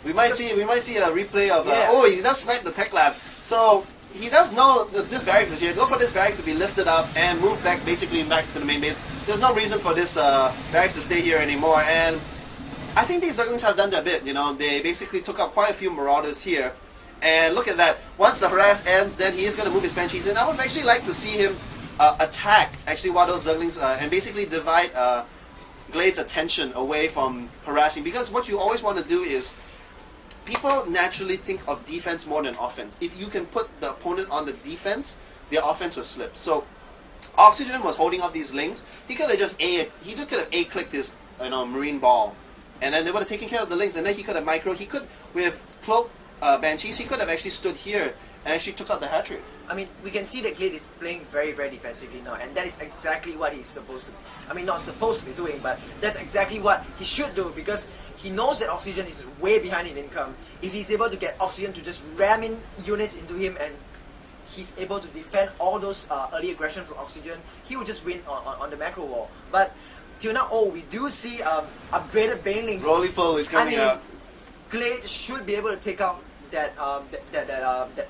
We might see a replay of he does snipe the tech lab. So he does know that this barracks is here. Look for this barracks to be lifted up and moved back to the main base. There's no reason for this barracks to stay here anymore, and I think these Zerglings have done their bit. You know, they basically took out quite a few Marauders here. And look at that. Once the harass ends, then he is going to move his Banshees. And I would actually like to see him attack, actually, while those Zerglings, and basically divide Glade's attention away from harassing. Because what you always want to do is, people naturally think of defense more than offense. If you can put the opponent on the defense, their offense will slip. So, Oxygen was holding off these links. He could have just A-clicked his Marine Ball. And then they would have taken care of the links. And then he could have with Cloak, Banshees, he could have actually stood here and actually took out the hatchery. I mean, we can see that Glade is playing very, very defensively now, and that is exactly what he's supposed to. I mean, not supposed to be doing, but that's exactly what he should do, because he knows that Oxygen is way behind in income. If he's able to get Oxygen to just ram in units into him, and he's able to defend all those early aggression from Oxygen, he will just win on the macro wall. But till now, we do see upgraded Banelings. Roly-poly is coming out. Glade should be able to take out that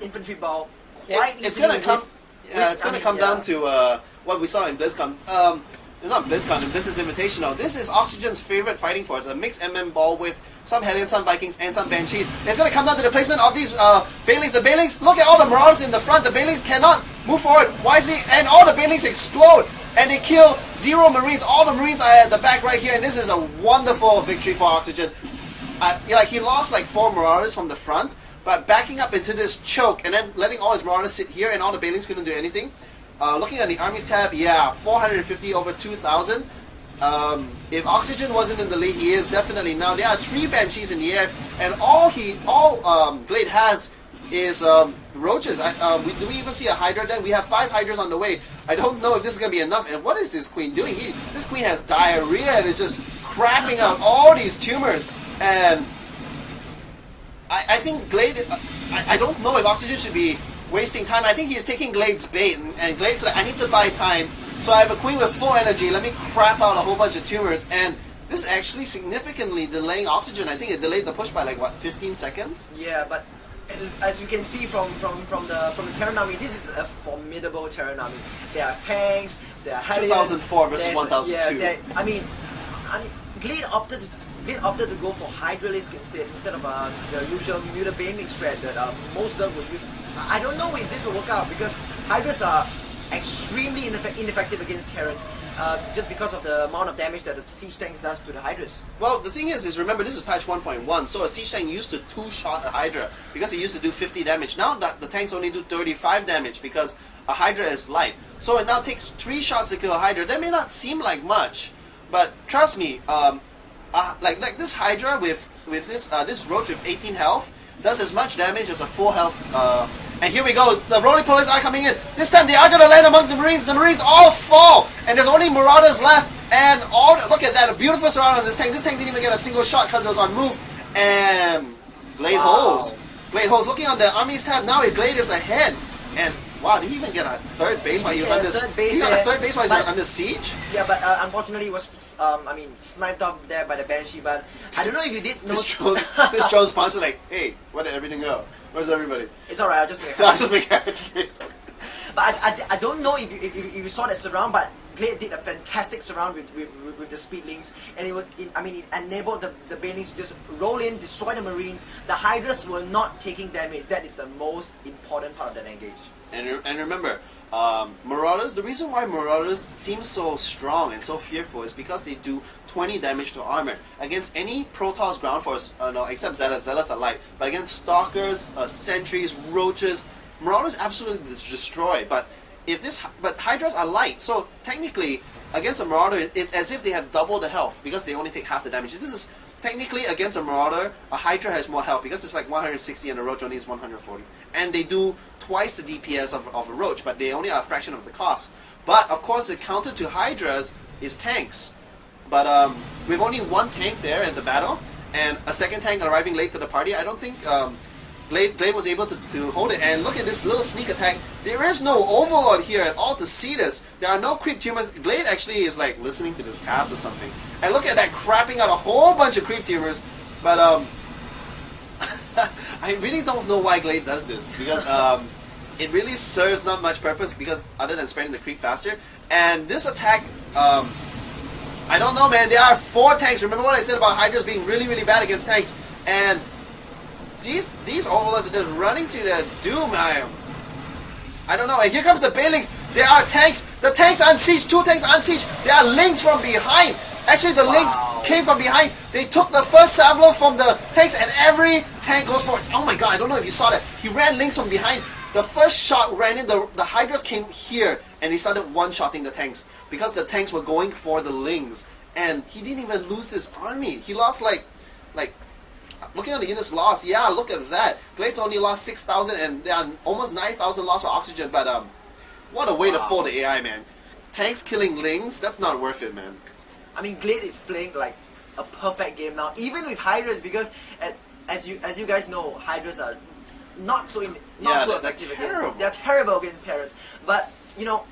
infantry ball quite easily. It's gonna come down to what we saw in BlizzCon. Not BlizzCon, in Blizzard's Invitational. This is Oxygen's favorite fighting force, a mixed MM ball with some Hellions, some Vikings, and some Banshees. It's gonna come down to the placement of these Banelings. The Banelings, look at all the Marauders in the front. The Banelings cannot move forward wisely, and all the Banelings explode. And they kill 0 Marines. All the Marines are at the back right here, and this is a wonderful victory for Oxygen. He lost like 4 Marauders from the front, but backing up into this choke and then letting all his Marauders sit here and all the Banelings couldn't do anything. Looking at the armies tab, 450 over 2,000. If Oxygen wasn't in the lead, he is definitely now. There are 3 Banshees in the air, and all Glade has is roaches. Do we even see a Hydra then? We have 5 Hydras on the way. I don't know if this is going to be enough. And what is this Queen doing? This Queen has diarrhea and is just crapping out all these tumors. And I think Glade, I don't know if Oxygen should be wasting time. I think he's taking Glade's bait, and Glade's like, I need to buy time, so I have a Queen with full energy, let me crap out a whole bunch of tumors, and this is actually significantly delaying Oxygen. I think it delayed the push by like, what, 15 seconds? Yeah, but as you can see from the Terran army, this is a formidable Terran army. There are tanks, there are Hellions. 2004 versus 1002. Yeah, I mean, Glade opted to go for Hydralisk instead of the usual Muta Baneling strat that most Zerg would use. I don't know if this will work out, because Hydras are extremely ineffective against Terrans, just because of the amount of damage that the siege tanks does to the Hydras. Well, the thing is remember, this is patch 1.1, so a siege tank used to 2-shot a Hydra because it used to do 50 damage. Now that the tanks only do 35 damage because a Hydra is light. So it now takes 3 shots to kill a Hydra. That may not seem like much, but trust me, like this Hydra with this roach with 18 health does as much damage as a full health. And here we go, the roly-polies are coming in. This time they are going to land among the Marines. The Marines all fall, and there's only Marauders left. And look at that, a beautiful surround on this tank. This tank didn't even get a single shot because it was on move. And Glade holds. Glade holds. Looking on the armies tab now, Glade is ahead. And wow, did he even get a 3rd base while he was under siege? He got a 3rd base while he was under siege? Yeah, but unfortunately he was sniped off there by the Banshee. But I don't know if you did know. This drone sponsor like, hey, where did everything go? Where's everybody? It's alright, I'll just make it. But I don't know if you saw that surround, but Glade did a fantastic surround with the Speedlings, and it enabled the Banelings to just roll in, destroy the Marines. The Hydras were not taking damage. That is the most important part of that engage. And remember, Marauders, the reason why Marauders seem so strong and so fearful is because they do 20 damage to armor. Against any Protoss ground force, except Zealots. Zealots are light. But against Stalkers, Sentries, Roaches, Marauders absolutely destroy. But Hydras are light, so technically, against a Marauder, it's as if they have double the health, because they only take half the damage. This is, technically, against a Marauder, a Hydra has more health, because it's like 160 and a Roach only is 140. And they do twice the DPS of a Roach, but they only are a fraction of the cost. But, of course, the counter to Hydras is tanks. But with only 1 tank there at the battle, and a 2nd tank arriving late to the party, I don't think Glade was able to hold it. And look at this little sneak attack. There is no Overlord here at all to see this. There are no creep tumors. Glade actually is like listening to this cast or something. And look at that, crapping out a whole bunch of creep tumors. But I really don't know why Glade does this, because it really serves not much purpose, because other than spreading the creep faster. And this attack, I don't know, man. There are 4 tanks. Remember what I said about Hydras being really, really bad against tanks? And these overlords are just running to their doom. I don't know. And here comes the Banelings. There are tanks. The tanks are on siege. 2 tanks are on siege. There are links from behind. Actually, the links came from behind. They took the first salvo from the tanks, and every tank goes for it. Oh my god, I don't know if you saw that. He ran links from behind. The first shot ran in, the Hydras came here, and he started one-shotting the tanks, because the tanks were going for the lings. And he didn't even lose his army. He lost like looking at the units lost, yeah, look at that. Glade's only lost 6,000, and there are almost 9,000 lost for Oxygen, but what a way to fool the AI, man. Tanks killing lings, that's not worth it, man. I mean, Glade is playing like a perfect game now, even with Hydras, because as you guys know, Hydras are not so effective against. They're terrible against Terrans, but you know,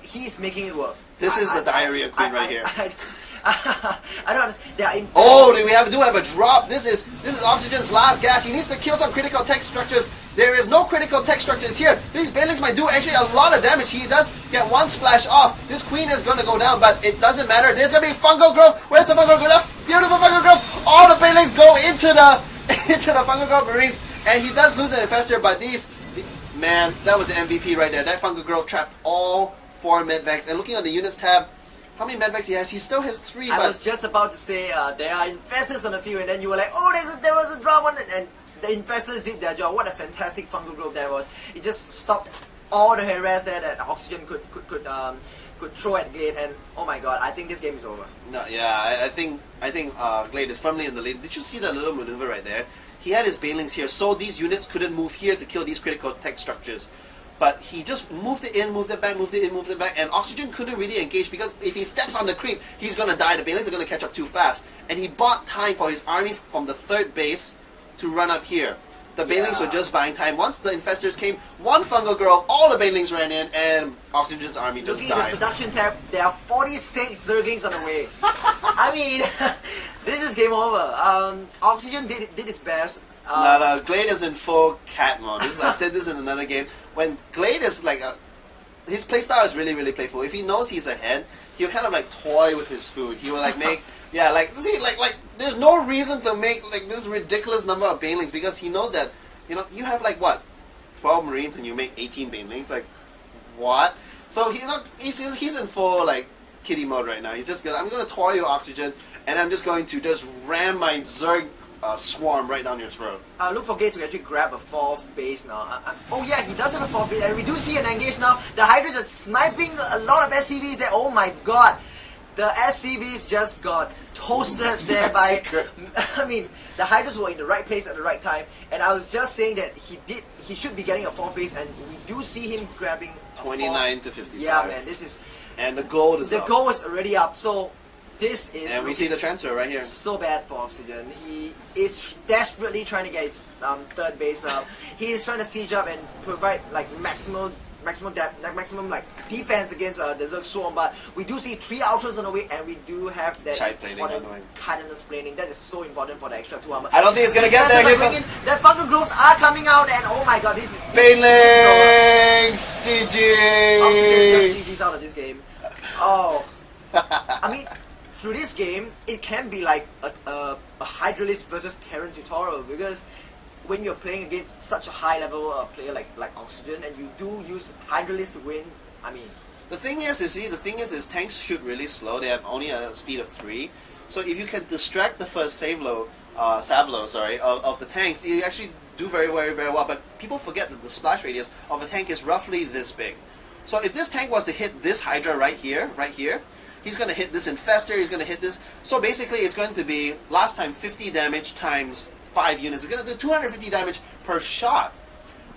he's making it work. This is the diarrhea queen right here. I don't understand. They are in. Oh, we do have a drop. This is Oxygen's last gas. He needs to kill some critical tech structures. There is no critical tech structures here. These Banelings might do actually a lot of damage. He does get 1 splash off. This queen is going to go down, but it doesn't matter. There's going to be Fungal Grove. Where's the Fungal Grove? Beautiful Fungal Grove. All the Banelings go into the Fungal Grove Marines, and he does lose an Infestor, but man, that was the MVP right there. That Fungal Grove trapped all 4 medvacs. And looking on the units tab, how many medvacs he has? He still has 3. I was just about to say there are Infestors on the field, and then you were like, oh, there was a drop on it, and the Infestors did their job. What a fantastic Fungal Grove that was. It just stopped all the harass there that Oxygen could throw at Glade, and oh my god, I think this game is over. No, yeah, I think Glade is firmly in the lead. Did you see that little maneuver right there? He had his Banelings here, so these units couldn't move here to kill these critical tech structures. But he just moved it in, moved it back, moved it in, moved it back, and Oxygen couldn't really engage, because if he steps on the creep, he's gonna die. The Banelings are gonna catch up too fast. And he bought time for his army from the 3rd base to run up here. The Banelings were just buying time. Once the Infestors came, 1 Fungal Grove, all the Banelings ran in, and Oxygen's army just died. Looking at the production tab, there are 46 Zerglings on the way. I mean, this is game over. Oxygen did its best. No, Glade is in full cat mode. I've said this in another game. When Glade is like his playstyle is really, really playful. If he knows he's ahead, he'll kind of like toy with his food. He will like make there's no reason to make like this ridiculous number of Banelings, because he knows that you have like what 12 Marines and you make 18 Banelings. Like what? So he's in full like kitty mode right now. He's just I'm gonna toy you, Oxygen, and I'm just going to just ram my Zerg swarm right down your throat. Look for Glade to actually grab a 4th base now. Oh yeah, he does have a 4th base, and we do see an engage now. The Hydras are sniping a lot of SCVs there. Oh my god, the SCVs just got toasted there by. I mean, the Hydras were in the right place at the right time, and I was just saying that he should be getting a 4th base, and we do see him grabbing 29 to 55. Yeah, man, this is. And the gold is up. The gold is already up, so. This is and we see the transfer right here. So bad for Oxygen. He is desperately trying to get his 3rd base up. He is trying to siege up and provide like maximum like defense against the Zerg Swarm. But we do see 3 Ultras on the way, and we do have that important Cardinals planing. That is so important for the extra 2 armor. I don't think it's gonna get there. That Fungal Groves are coming out, and oh my god, this is Banelings! GG! Oxygen GG's out of this game. Oh, I mean. Through this game, it can be like a Hydralist versus Terran tutorial, because when you're playing against such a high level player like Oxygen, and you do use Hydralist to win, I mean. The thing is tanks shoot really slow. They have only a speed of 3. So if you can distract the first Salvo of the tanks, you actually do very, very, very well. But people forget that the splash radius of a tank is roughly this big. So if this tank was to hit this Hydra right here, he's going to hit this Infestor, he's going to hit this. So basically it's going to be, last time, 50 damage times 5 units. It's going to do 250 damage per shot.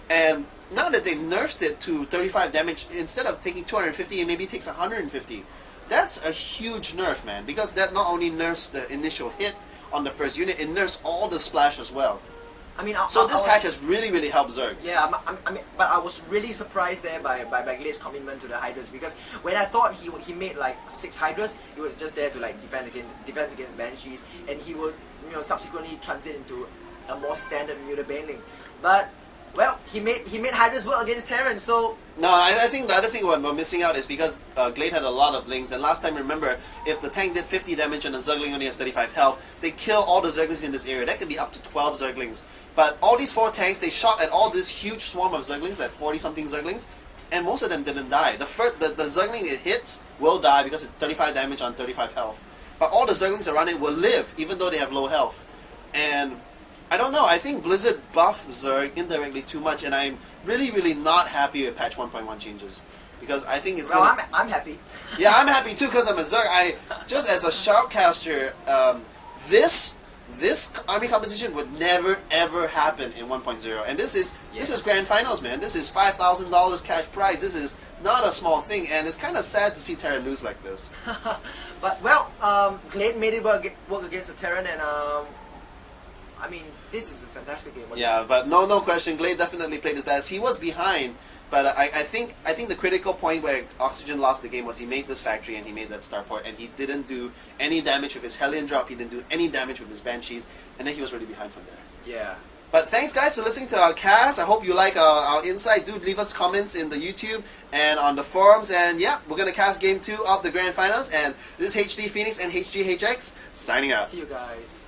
And now that they've nerfed it to 35 damage, instead of taking 250, it maybe takes 150. That's a huge nerf, man, because that not only nerfs the initial hit on the first unit, it nerfs all the splash as well. I mean, this patch has really, really helped Zerg. Yeah, I mean, but I was really surprised there by Glade's commitment to the Hydras, because when I thought he made like 6 Hydras, he was just there to like defend against Banshees, and he would subsequently transit into a more standard muta baneling. But well, he made Hydra's work against Terran, so. No, I think the other thing we're missing out is because Glade had a lot of links, and last time, remember, if the tank did 50 damage and the Zergling only has 35 health, they kill all the Zerglings in this area. That can be up to 12 Zerglings. But all these 4 tanks, they shot at all this huge swarm of Zerglings, like 40-something Zerglings, and most of them didn't die. The Zergling it hits will die because it's 35 damage on 35 health. But all the Zerglings around it will live, even though they have low health. And I don't know, I think Blizzard buffed Zerg indirectly too much, and I'm really not happy with patch 1.1 changes. Because I think it's well, I'm happy. Yeah, I'm happy too because I'm a Zerg. Just as a shoutcaster, this army composition would never ever happen in 1.0. And this is grand finals, man. This is $5,000 cash prize. This is not a small thing, and it's kind of sad to see Terran lose like this. But well, Glade made it work against the Terran, and I mean, this is a fantastic game. Yeah, but no question, Glade definitely played his best. He was behind, but I think the critical point where Oxygen lost the game was he made this factory and he made that starport, and he didn't do any damage with his Hellion drop. He didn't do any damage with his Banshees, and then he was really behind from there. Yeah. But thanks guys for listening to our cast. I hope you like our insight. Do leave us comments in the YouTube and on the forums. And yeah, we're gonna cast Game 2 of the Grand Finals. And this is HD Phoenix and HGHX signing out. See you guys.